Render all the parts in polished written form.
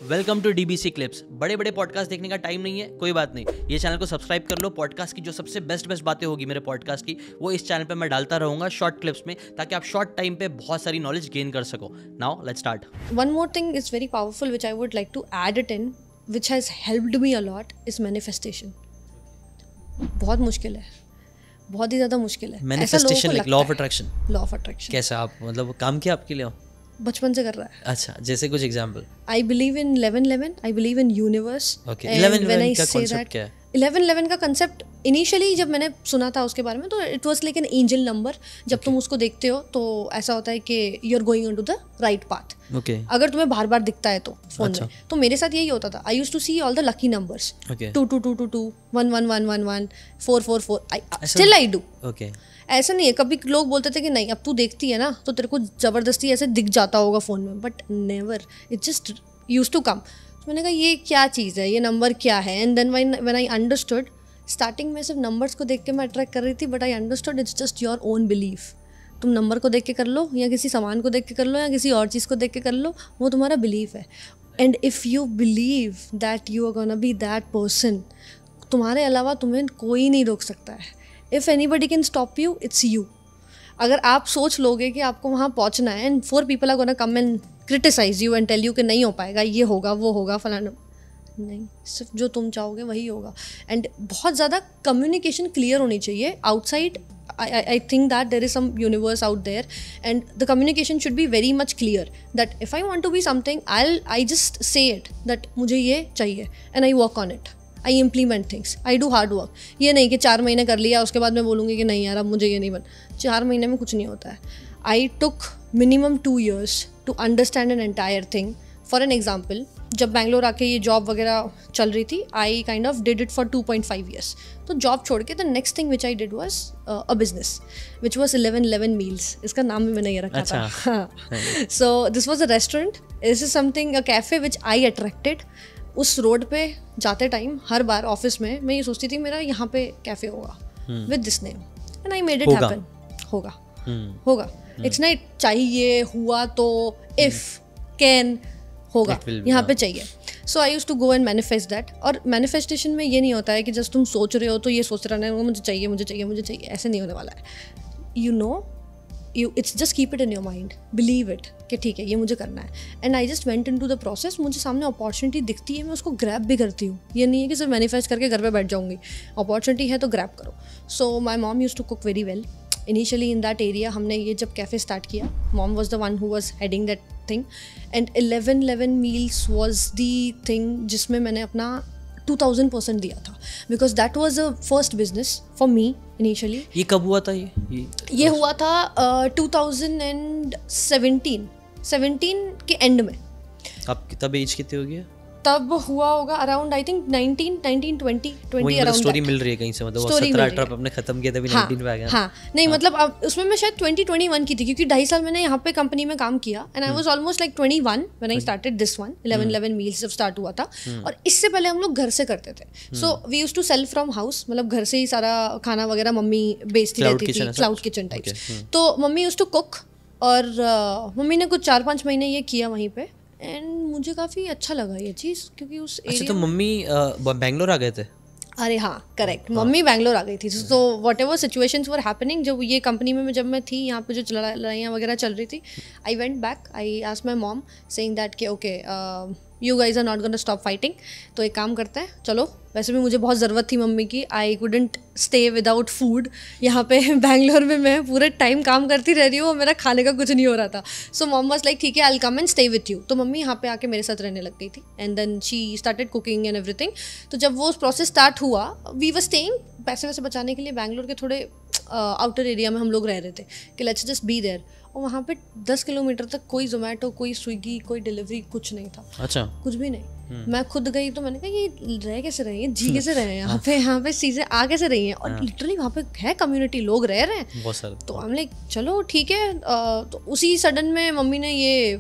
Welcome to DBC clips. बड़े बड़े podcast देखने का टाइम नहीं है, कोई बात नहीं, ये चैनल को सब्सक्राइब कर लो। पॉडकास्ट की जो सबसे बेस्ट बातें होगी मेरे पॉडकास्ट की, वो इस चैनल पे मैं डालता रहूंगा शॉर्ट क्लिप्स में, ताकि आप शॉर्ट टाइम पे बहुत सारी नॉलेज गेन कर सको। Now let's start. One more thing is very powerful which I would like to add it in, which has helped me a lot, is manifestation. बहुत मुश्किल है, बहुत ही ज़्यादा मुश्किल है। Manifestation like law of attraction. Law of attraction कैसा आप मतलब काम किया आपके लिए? बचपन से कर रहा है। अच्छा, जैसे कुछ example? I believe in 11-11, I believe in universe. Okay, 11-11 का कॉन्सेप्ट क्या है? 11-11 का कंसेप्ट इनिशियली जब मैंने सुना था उसके बारे में, तो it was like an angel number. जब तुम उसको देखते हो तो ऐसा होता है कि you are going into the right path. Okay, अगर तुम्हें बार बार दिखता है तो फोन में, तो मेरे साथ यही होता था। I used to see all the lucky numbers, 2222, 1111, 444। Still I do. Okay, ऐसा नहीं है, कभी लोग बोलते थे कि नहीं अब तू देखती है ना तो तेरे को जबरदस्ती ऐसे दिख जाता होगा फोन में, but never, it just used to come. मैंने कहा ये क्या चीज़ है, ये नंबर क्या है? And then when I understood, starting में सिर्फ नंबर्स को देख के मैं अट्रैक्ट कर रही थी, but I understood it's just your own belief. तुम नंबर को देख के कर लो, या किसी सामान को देख के कर लो, या किसी और चीज़ को देख के कर लो, वो तुम्हारा बिलीफ है। And if you believe that you are gonna be that person, तुम्हारे अलावा तुम्हें कोई नहीं रोक सकता है। If anybody can stop you, it's you. अगर आप सोच लोगे कि आपको वहाँ पहुँचना है, and 4 people are gonna come and criticise you and tell you कि नहीं हो पाएगा, ये होगा वो होगा फलाना, नहीं, सिर्फ जो तुम चाहोगे वही होगा। एंड बहुत ज़्यादा कम्युनिकेशन क्लियर होनी चाहिए outside. I think that there is some universe out there, and the communication should be very much clear that if I want to be something, I just say it that मुझे ये चाहिए, and I work on it. I implement things. I do hard work. ये नहीं कि 4 महीने कर लिया उसके बाद मैं बोलूँगी कि नहीं यार अब मुझे ये नहीं बन। 4 महीने में कुछ नहीं होता है। I took minimum 2 years to understand an entire thing. For an example, जब बैंगलोर आके ये जॉब वगैरह चल रही थी, I kind of did it for 2.5 years. तो जॉब छोड़ के the next thing which I did was a business which was 11-11 meals. इसका नाम भी मैंने ये रखा था। So this was a restaurant, this is something, a cafe which I attracted. उस रोड पे जाते टाइम हर बार ऑफिस में मैं ये सोचती थी मेरा यहाँ पे कैफे होगा with this name, and I made it happen. होगा। इट्स नॉट चाहिए, हुआ तो, इफ, कैन, होगा, यहाँ पे चाहिए। So I use to go and manifest that. और मैनिफेस्टेशन में ये नहीं होता है कि जस्ट तुम सोच रहे हो तो ये सोच रहना है मुझे चाहिए मुझे चाहिए मुझे चाहिए, ऐसे नहीं होने वाला है। You know, it's just keep it in your mind, believe it कि ठीक है ये मुझे करना है। And I just went into the process. मुझे सामने अपॉर्चुनिटी दिखती है, मैं उसको ग्रैब भी करती हूँ। ये नहीं है कि सिर्फ मैनिफेस्ट करके घर पे बैठ जाऊँगी, अपॉर्चुनिटी है तो ग्रैब करो। So my mom use to cook very well. Initially in that area हमने ये जब कैफ़े स्टार्ट किया, mom was the one who was heading that thing, and 11-11 meals was the thing जिसमें मैंने अपना 2000% दिया था, because that was a first business for me initially. ये कब हुआ था? ये हुआ था 2017 के एंड में। आपकी तब एज कितनी होगी? तब हुआ होगा around I think 19-20 around. Story मिल रही है कहीं से, मतलब 17-18 आपने खत्म किया, तभी 19 पे आ गया। हाँ, नहीं मतलब अब उसमें मैं शायद 2021 की थी, क्योंकि 2.5 साल मैंने यहाँ पे कंपनी में काम किया, and I was almost like 21 when I started this one. 11-11 meals जब स्टार्ट हुआ था, और इससे पहले हम लोग घर से करते थे। So we used to sell from house, मतलब घर से ही सारा खाना वगैरह मम्मी बेचती रहती थी, क्लाउड किचन टाइप्स। तो मम्मी यूज्ड टू कुक, और मम्मी ने कुछ 4-5 महीने ये किया वहीं पे, एंड मुझे काफ़ी अच्छा लगा ये चीज़, क्योंकि उस एरिया। अच्छा, तो मम्मी बैंगलोर आ गए थे? अरे हाँ, करेक्ट, मम्मी बैंगलोर आ गई थी। तो what ever situations were happening, जब ये कंपनी में जब मैं थी, यहाँ पे जो लड़ाइयाँ वगैरह चल रही थी, I went back, I asked my mom saying that कि okay you guys are not gonna stop fighting, तो एक काम करते हैं, चलो। वैसे भी मुझे बहुत ज़रूरत थी मम्मी की, I couldn't stay without food. यहाँ पे बैंगलोर में मैं पूरे टाइम काम करती रह रही हूँ और मेरा खाने का कुछ नहीं हो रहा था। सो मॉम वाज लाइक ठीक है, I will come and stay with you. तो मम्मी यहाँ पे आके मेरे साथ रहने लग गई थी, and then she started cooking and everything. तो जब वो प्रोसेस स्टार्ट हुआ, वी वर स्टेइंग, पैसे वैसे बचाने के लिए बैंगलोर के थोड़े आउटर एरिया में हम लोग रह रहे थे कि लेट्स जस्ट बी देयर। और वहाँ पे 10 किलोमीटर तक कोई जोमेटो, कोई स्विगी, कोई डिलीवरी, कुछ नहीं था। अच्छा, कुछ भी नहीं। मैं खुद गई तो मैंने कहा ये रह कैसे रहे हैं, जी कैसे रहे हैं यहाँ पे चीज़ें आ कैसे रही हैं, और लिटरली वहाँ पे है कम्युनिटी, लोग रह रहे हैं बहुत सारे। तो हम लाइक चलो ठीक है। तो उसी सडन में मम्मी ने ये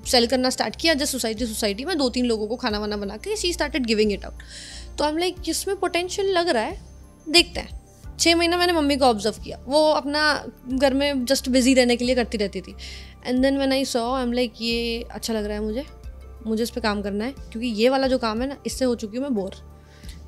सेल करना स्टार्ट किया, जस्ट सोसाइटी में 2-3 लोगों को खाना वाना बना के she started giving it out. तो हम लाइक इसमें पोटेंशियल लग रहा है, देखते हैं। 6 महीना मैंने मम्मी को ऑब्जर्व किया, वो अपना घर में जस्ट बिजी रहने के लिए करती रहती थी। And then when I saw, I am like ये अच्छा लग रहा है मुझे, मुझे इस पे काम करना है, क्योंकि ये वाला जो काम है ना, इससे हो चुकी हूँ मैं बोर।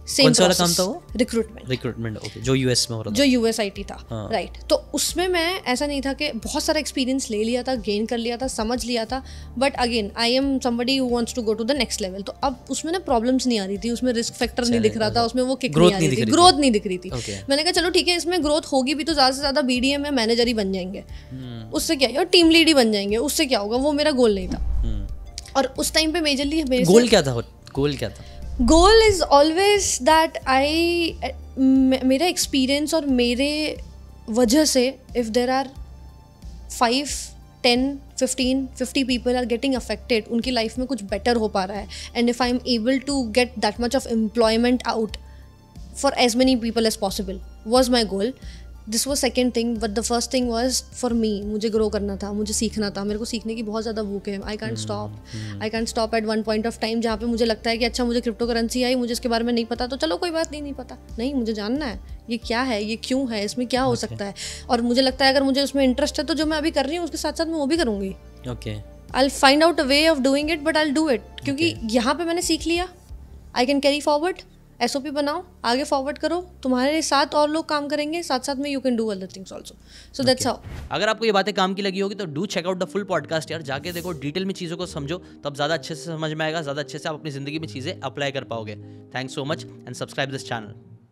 कौन सा वाला काम था वो? रिक्रूटमेंट, ओके, जो यूएस में हो रहा था, जो यूएसआईटी था, राइट। तो उसमें मैं ऐसा नहीं था कि बहुत सारा एक्सपीरियंस ले लिया था, गेन कर लिया था, समझ लिया था, but again I am somebody who wants to go to the next level. तो अब उसमें ना प्रॉब्लम्स नहीं आ रही थी, उसमें रिस्क फैक्टर नहीं दिख रहा था, उसमें वो किक नहीं आ रही थी, ग्रोथ नहीं दिख रही थी। मैंने कहा चलो ठीक है, इसमें ग्रोथ होगी भी तो ज़्यादा से ज़्यादा बीडीएम में मैनेजर ही बन जाएंगे, उससे क्या, और टीम लीड ही बन जाएंगे, उससे क्या होगा। वो मेरा गोल नहीं था। और उस टाइम पे मेजरली गोल क्या था? गोल इज ऑलवेज दैट मेरा एक्सपीरियंस और मेरे वजह से if there are 5, 10, 15, 50 people are getting affected, उनकी लाइफ में कुछ बेटर हो पा रहा है, and if I am able to get that much of employment out for as many people as possible was my goal. This was second thing, but the first thing was for me, मुझे grow करना था, मुझे सीखना था, मेरे को सीखने की बहुत ज़्यादा भूख है। I can't stop at one point of time जहाँ पे मुझे लगता है कि अच्छा मुझे क्रिप्टो करेंसी आई, मुझे इसके बारे में नहीं पता, तो चलो कोई बात नहीं पता, नहीं मुझे जानना है ये क्या है, ये क्यों है, इसमें क्या हो सकता है। और मुझे लगता है अगर मुझे उसमें इंटरेस्ट है तो जो मैं अभी कर रही हूँ उसके साथ साथ मैं वो भी करूँगी। I find out a way of doing it, but I do it, क्योंकि यहाँ पे मैंने सीख लिया, I can carry forward, SOP बनाओ, आगे फॉरवर्ड करो, तुम्हारे साथ और लोग काम करेंगे, साथ साथ में you can do other things also, so that's how. अगर आपको ये बातें काम की लगी होगी तो do check out the full podcast यार, जाके देखो, डिटेल में चीज़ों को समझो, तब ज़्यादा अच्छे से समझ में आएगा, ज़्यादा अच्छे से आप अपनी ज़िंदगी में चीज़ें अप्लाई कर पाओगे। Thanks so much and subscribe this channel.